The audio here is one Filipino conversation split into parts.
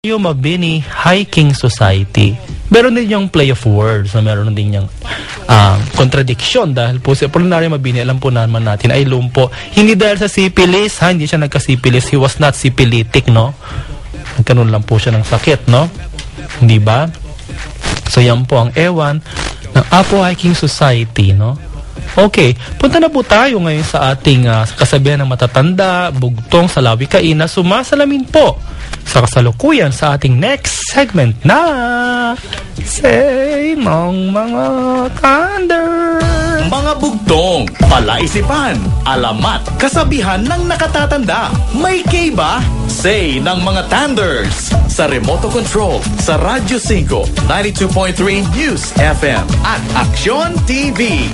yung Mabini Hiking Society. Meron din yung play of words na meron din yung contradiction dahil po si Apolinario Mabini, alam po naman natin, ay lumpo. Hindi dahil sa syphilis, hindi siya nagka-syphilis. He was not syphilitic, no? Nagkaroon lang po siya ng sakit, no? Hindi ba? So yan po ang ewan ng Apo Hiking Society, no? Okay, punta na po tayo ngayon sa ating kasabihan ng matatanda, bugtong sa lawikain na sumasalamin po sa kasalukuyan sa ating next segment na Say ng mga Thunder. Mga bugtong, palaisipan, alamat, kasabihan ng nakatatanda. May K ba? Say ng mga Thunders. Sa Remoto Control, sa Radyo 5, 92.3 News FM at Aksyon TV.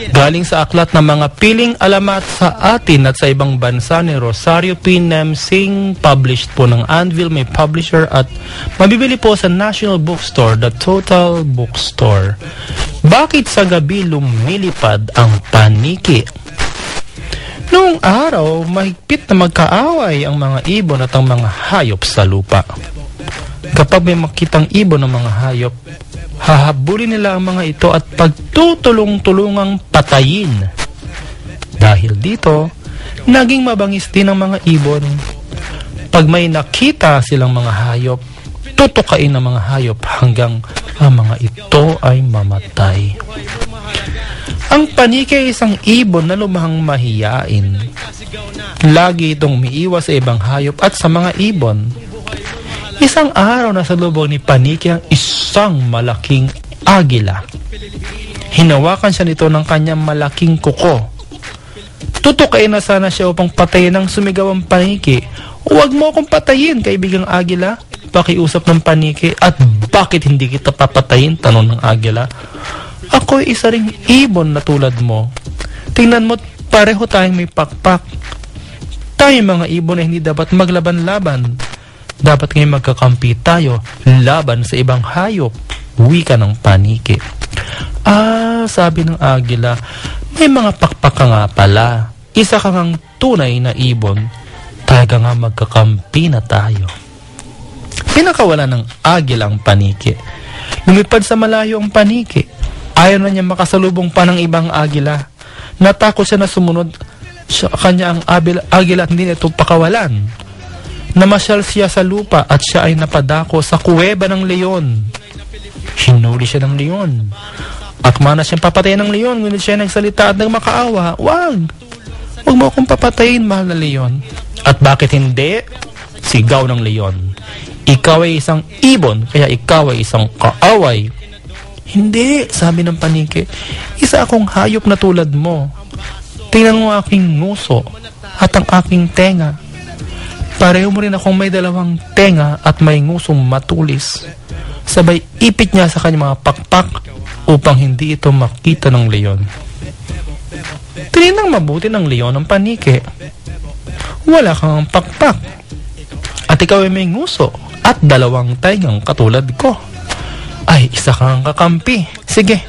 Galing sa aklat ng mga piling alamat sa atin at sa ibang bansa ni Rosario P. Nemsing, published po ng Anvil, may publisher, at mabibili po sa National Bookstore, The Total Bookstore. Bakit sa gabi lumilipad ang paniki? Noong araw, mahigpit na magkaaway ang mga ibon at ang mga hayop sa lupa. Kapag may makitang ibon ng mga hayop, hahabulin nila ang mga ito at pagtutulong-tulungang patayin. Dahil dito, naging mabangis din ang mga ibon. Pag may nakita silang mga hayop, tutukain ang mga hayop hanggang ang mga ito ay mamatay. Ang paniki ay isang ibon na lumahang mahiyain. Lagi itong umiiwas sa ibang hayop at sa mga ibon. Isang araw na sa lubog ni Paniki ang isang malaking agila. Hinawakan siya nito ng kanyang malaking kuko. Tutukain na sana siya upang patayin ang sumigaw ang Paniki. Huwag mo akong patayin, kaibigang agila. Pakiusap ng Paniki. At bakit hindi kita papatayin? Tanong ng agila. Ako'y isa ring ibon na tulad mo. Tingnan mo, pareho tayong may pakpak. Tayong mga ibon ay hindi dapat maglaban-laban. Dapat ngayon magkakampi tayo laban sa ibang hayop. Wika ng Paniki. Sabi ng agila, may mga pakpak ka nga pala. Isa ka ngang tunay na ibon. Talaga nga magkakampi na tayo. Pinakawala ng agila ang Paniki. Lumipad sa malayo ang Paniki. Ayaw na niya makasalubong pa ng ibang agila. Natakot siya na sumunod sa kanya ang agila at hindi na ito pakawalan. Namasyal siya sa lupa at siya ay napadako sa kuweba ng leon. Hinuli siya ng leon. Akma na siyang papatayin ng leon, ngunit siya nagsalita at nagmakaawa. Wag mo akong papatayin, mahal na leon. At bakit hindi? Sigaw ng leon. Ikaw ay isang ibon, kaya ikaw ay isang kaaway. Hindi, sabi ng Paniki. Isa akong hayop na tulad mo. Tingnan mo aking nguso at ang aking tenga. Pareho mo rin akong may dalawang tenga at may ngusong matulis. Sabay ipit niya sa kanyang mga pakpak upang hindi ito makita ng leon. Tinignan mabuti ng leon ang Paniki. Wala kang pakpak. At ikaw ay may nguso at dalawang tengang katulad ko. Ay, isa kang kakampi. Sige,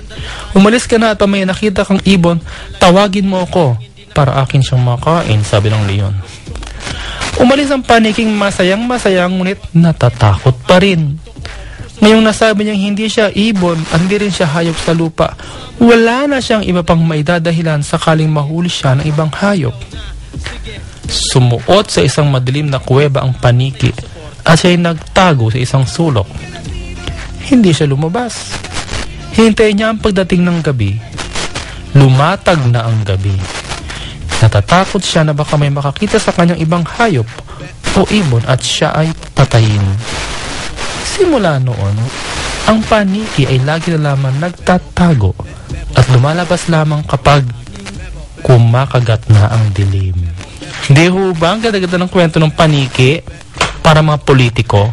umalis ka na at may nakita kang ibon, tawagin mo ako para akin siyang makain, sabi ng leon. Umalis ang Paniking masayang-masayang ngunit natatakot pa rin. Ngayong nasabi niyang hindi siya ibon at hindi rin siya hayop sa lupa, wala na siyang iba pang maidadahilan sakaling mahuli siya ng ibang hayop. Sumuot sa isang madilim na kuweba ang Paniki at siya'y nagtago sa isang sulok. Hindi siya lumabas. Hintayin niya ang pagdating ng gabi. Lumatag na ang gabi. Natatakot siya na baka may makakita sa kanyang ibang hayop o ibon at siya ay patayin. Simula noon, ang Paniki ay lagi na lamang nagtatago at lumalabas lamang kapag kumakagat na ang dilim. Hindi ho ba ang ganda-ganda ng kwento ng Paniki para mga politiko?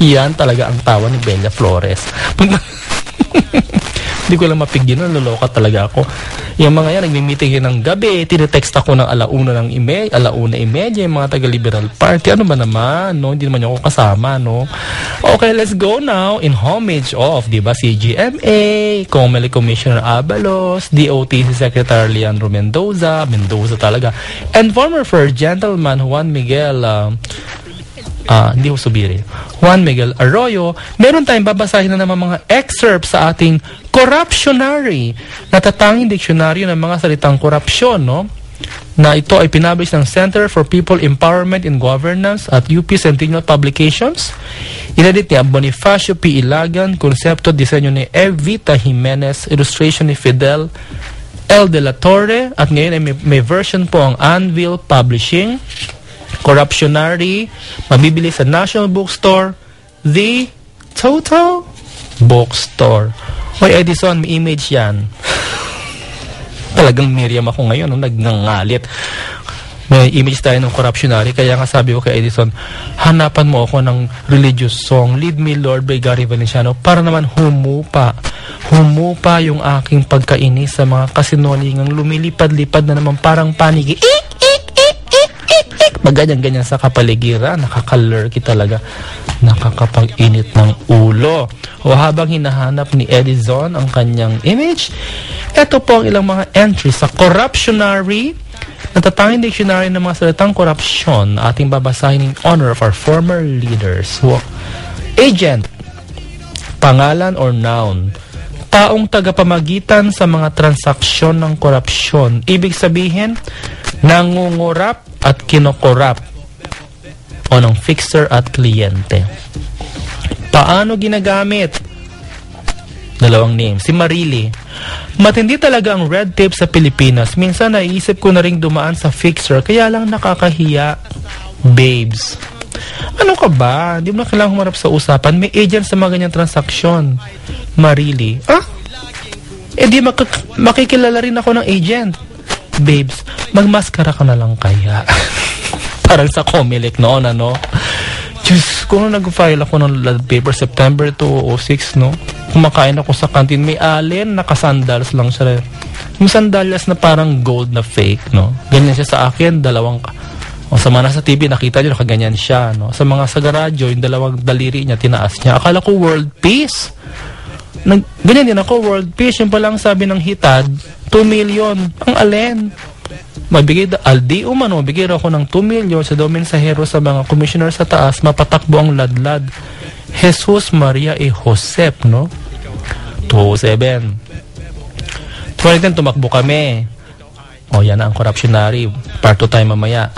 Yan talaga ang tawa ni Bella Flores. Hindi ko lang mapigyan, naloloka talaga ako. Yung mga yan, nagmi-meeting yun ng gabi, tinetext ako ng 1:30, yung mga taga-Liberal Party. Ano ba naman, no? Hindi naman ako kasama, no? Okay, let's go now in homage of, di ba, CGMA, COMELEC Commissioner Abalos, DOTC Secretary Leandro Mendoza talaga, and former first gentleman Juan Miguel Juan Miguel Arroyo. Meron tayong babasahin na naman mga excerpts sa ating corruptionary, natatanging diksyonaryo ng mga salitang korupsyon, no? Na ito ay pinablish ng Center for People Empowerment and Governance at UP Centennial Publications. Inedit ni Bonifacio P. Ilagan, konsepto, disenyo ni Evita Jimenez, illustration ni Fidel L. De La Torre, at ngayon ay may version po ang Anvil Publishing. Corruptionary, mabibili sa National Bookstore, The Total Bookstore. Hoy Edison, may image yan. Talagang Miriam ako ngayon, nagngangalit. May image tayo ng corruptionary, kaya nga sabi ko kay Edison, hanapan mo ako ng religious song, Lead Me Lord by Gary Valenciano, para naman humupa yung aking pagkainis sa mga kasinungalingang lumilipad-lipad na naman parang panigi. Maganyan-ganyan sa kapaligiran, nakakalurky talaga, nakakapag-init ng ulo. O habang hinahanap ni Edison ang kanyang image, ito po ang ilang mga entries sa corruptionary, natatanging dictionary ng mga salitang korupsyon, ating babasahin in honor of our former leaders. Agent, pangalan or noun, taong tagapamagitan sa mga transaksyon ng korupsyon. Ibig sabihin, nangungurap at kinokorap o ng fixer at kliyente. Paano ginagamit? Dalawang name. Si Marili. Matindi talaga ang red tape sa Pilipinas. Minsan naiisip ko na ring dumaan sa fixer, kaya lang nakakahiya. Babes. Ano ka ba? Hindi mo na kailangang humarap sa usapan. May agent sa mga ganyang transaksyon. Marili. Di makikilala rin ako ng agent. Babes, magmaskara ka na lang kaya. Parang sa COMELEC noon, ano? Diyos, kung nag-file ako ng lead paper September 2006, no? Kumakain ako sa canteen, may alin, nakasandals lang siya. Yung sandals na parang gold na fake, no? Ganyan siya sa akin, sa mga nasa TV, nakita nyo, nakaganyan siya, no? Sa mga sa garadyo, yung dalawang daliri niya, tinaas niya. Akala ko world peace. Ganyan din ako, world peace. Yung palang sabi ng hitad, 2 million. Ang alin? Mabigay ako ng 2 million sa daw mensahero sa mga commissioner sa taas, mapatakbo ang ladlad. Jesus Maria e Josep, no? 207. 2010, tumakbo kami. Yan na ang corruptionary. Part 2 tayo mamaya.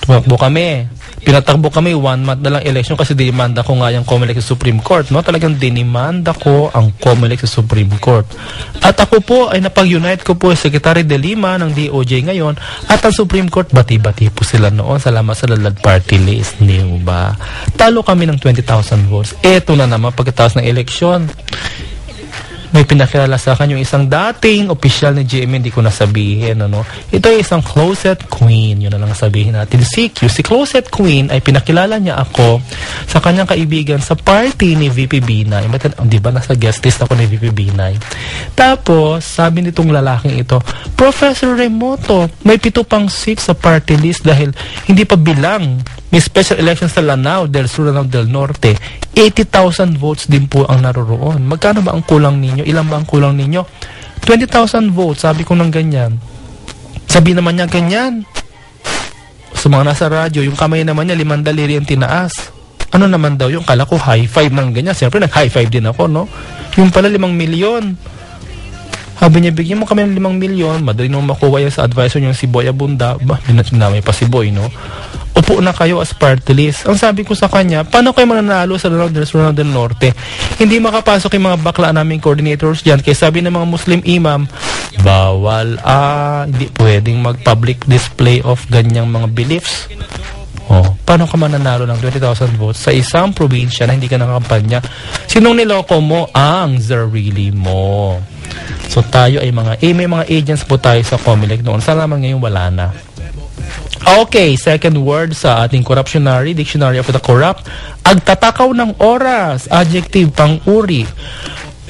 Tumakbo kami. Pinatakbo kami 1 month na lang election kasi dinimanda ko nga yung COMELEC sa Supreme Court, no? Talagang dinimanda ko ang COMELEC sa Supreme Court. At ako po ay napag-unite ko po Secretary De Lima ng DOJ ngayon at ang Supreme Court, bati-bati po sila noon. Salamat sa lalad party list, di ba? Talo kami ng 20,000 votes. Eto na naman pagkatapos ng election. May pinakilala sa akin yung isang dating opisyal ni GMA, hindi ko nasabihin, ano. Ito ay isang closet queen, yun na lang sabihin natin. Si closet queen ay pinakilala niya ako sa kanyang kaibigan sa party ni VP Binay. Di ba nasa guest list ako ni VP Binay? Tapos, sabi nitong lalaking ito, Professor Remoto, may 7 pang seats sa party list dahil hindi pa bilang. May special elections sa Lanao del Sur, Lanao del Norte. 80,000 votes din po ang naroroon. Magkano ba ang kulang ninyo? Ilan ba ang kulang ninyo? 20,000 votes, sabi ko ng ganyan. Sabi naman niya ganyan. Sa mga nasa radyo, yung kamay naman niya, 5 daliri ang tinaas. Ano naman daw yung kala ko high five ng ganyan. Siyempre nag-high five din ako, no? Yung pala 5 milyon. Sabi niya, bigyan mo kami ng 5 milyon. Madali nung makuha yan sa advisor niyo si Boy Abunda. Dinamay pa si Boy, no? Upo na kayo as party list. Ang sabi ko sa kanya, paano kayo mananalo sa Lanao del Sur, Lanao del Norte? Hindi makapasok yung mga bakla naming coordinators dyan. Kaya sabi ng mga Muslim imam, bawal, hindi pwedeng mag-public display of ganyang mga beliefs. Paano ka mananalo ng 20,000 votes sa isang probinsya na hindi ka nakampanya? Sinong niloko mo? Ang zarili mo. So tayo ay may mga agents po tayo sa COMELEC noon. Sana naman ngayon wala na. Okay, second word sa ating corruptionary, Dictionary of the Corrupt. Agtatakaw ng oras, adjective, pang-uri.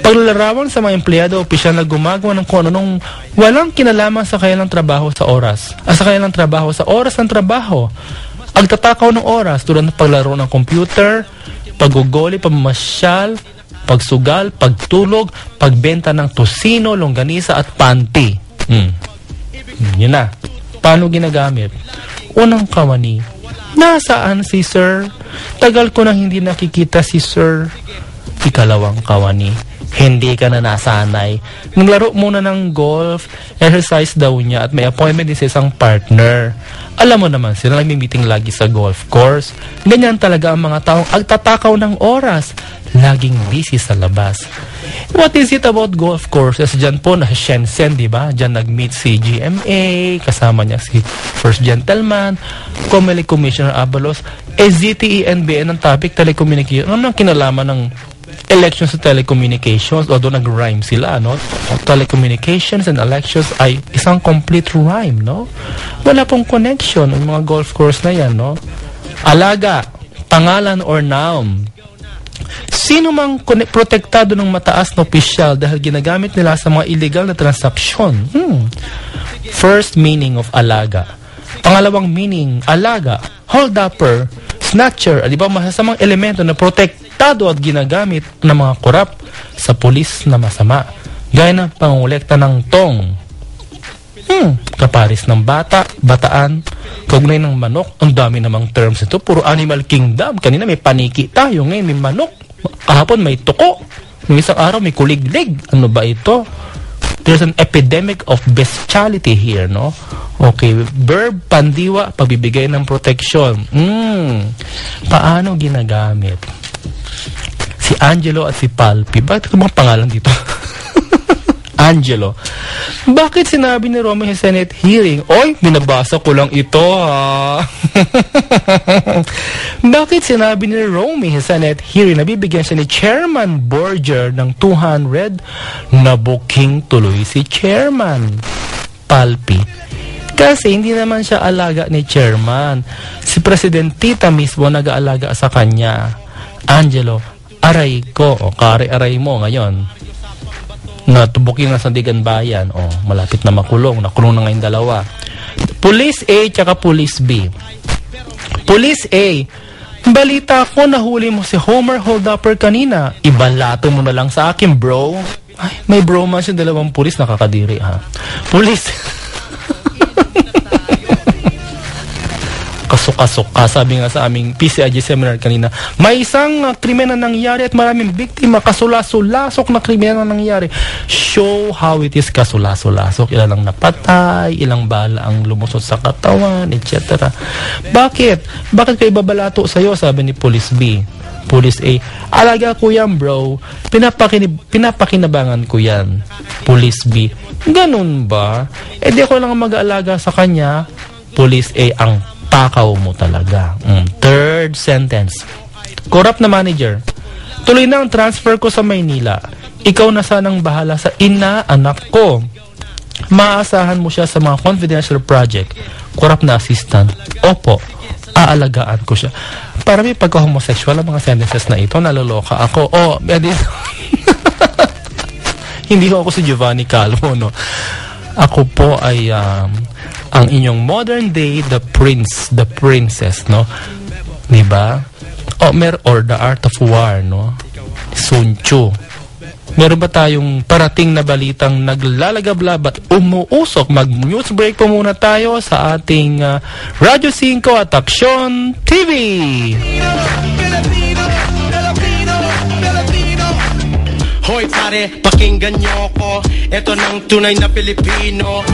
Paglalarawan sa mga empleyado o opisyal na gumagawa ng kung anong walang kinalaman sa kanilang trabaho sa oras. Sa kanilang trabaho sa oras ng trabaho. Agtatakaw ng oras tulad ng paglaro ng computer, paggugoli, pamamasyal, pagsugal, pagtulog, pagbenta ng tosino, longganisa at panty. Yun na. Paano ginagamit? Unang kawani, nasaan si sir? Tagal ko nang hindi nakikita si sir. Ikalawang kawani, hindi ka na nasanay. Naglaro muna ng golf, exercise daw niya at may appointment din sa isang partner. Alam mo naman sila, nagmi-meeting lagi sa golf course. Ganyan talaga ang mga taong agtatakaw ng oras. Laging busy sa labas. What is it about golf courses? Diyan po na Shenzhen, di ba? Diyan nag-meet si GMA, kasama niya si First Gentleman, Comelec Commissioner Abalos, ZTE-NBN ang topic, telecommunication. Ano ang kinalaman ng elections sa telecommunications? Although nag-rhyme sila, no? Telecommunications and elections ay isang complete rhyme, no? Wala pong connection ng mga golf course na yan, no? Alaga, pangalan or noun. Sino mang protektado ng mataas na opisyal dahil ginagamit nila sa mga illegal na transaksyon? First meaning of alaga. Pangalawang meaning, alaga, hold-upper, snatcher, di ba masasamang elemento na protektado at ginagamit ng mga korap sa pulis na masama. Gaya ng pangungulekta ng tong. Kaparis ng bata, bataan, kaugnay ng manok. Ang dami namang terms ito. Puro animal kingdom. Kanina may paniki tayo. Ngayon may manok. Kahapon may tuko. Yung isang araw may kuliglig. Ano ba ito? There's an epidemic of bestiality here, no? Okay. Verb, pandiwa, pagbibigay ng protection. Paano ginagamit? Si Angelo at si Palpi. Bakit ito mga pangalan dito? Angelo. Bakit sinabi ni Romy sa Senate hearing? Oy, binabasa ko lang ito, ha? Bakit sinabi ni Romy sa Senate hearing na bibigyan siya ni Chairman Borger ng 200 na booking tuloy si Chairman Palpi? Kasi hindi naman siya alaga ni Chairman. Si President Tita mismo nag-aalaga sa kanya. Angelo, aray ko, o kare-aray mo ngayon. Natubukin na sa Digan Bayan. Malapit na makulong. Nakulong na ngayon dalawa. Police A tsaka Police B. Police A, balita ko nahuli mo si Homer Holdupper kanina. Ibalato mo na lang sa akin, bro. Ay, may bromance yung dalawang pulis. Nakakadiri, ha? Police. Kasok-kasok. Sabi nga sa aming PCIG seminar kanina, may isang krimen na nangyari at maraming biktima. Kasula-sulasok na krimen na nangyari. Show how it is kasula-sulasok. Ilan ang napatay, ilang bala ang lumusot sa katawan, etc. Bakit? Bakit kayo babalato sa'yo? Sabi ni Police B. Police A, alaga ko yan, bro. Pinapakinabangan ko yan. Police B, ganun ba? Di ako lang mag-aalaga sa kanya. Police A, ang takaw mo talaga. Third sentence. Corrupt na manager. Tuloy na ang transfer ko sa Maynila. Ikaw na sanang bahala sa ina-anak ko. Maaasahan mo siya sa mga confidential project. Corrupt na assistant. Opo, aalagaan ko siya. Para may pagka-homosexual ang mga sentences na ito, naloloka ako. Hindi ko ako si Giovanni Calvo, no? Ako po ay ang inyong modern day, the prince, the princess, no? Diba? Or the art of war, no? Sun Tzu. Meron ba tayong parating na balitang naglalagablab at umuusok? Mag-news break po muna tayo sa ating Radyo 5 at Aksyon TV. Hoy pare, pakinggan nyo ko. Ito ng tunay na Pilipino.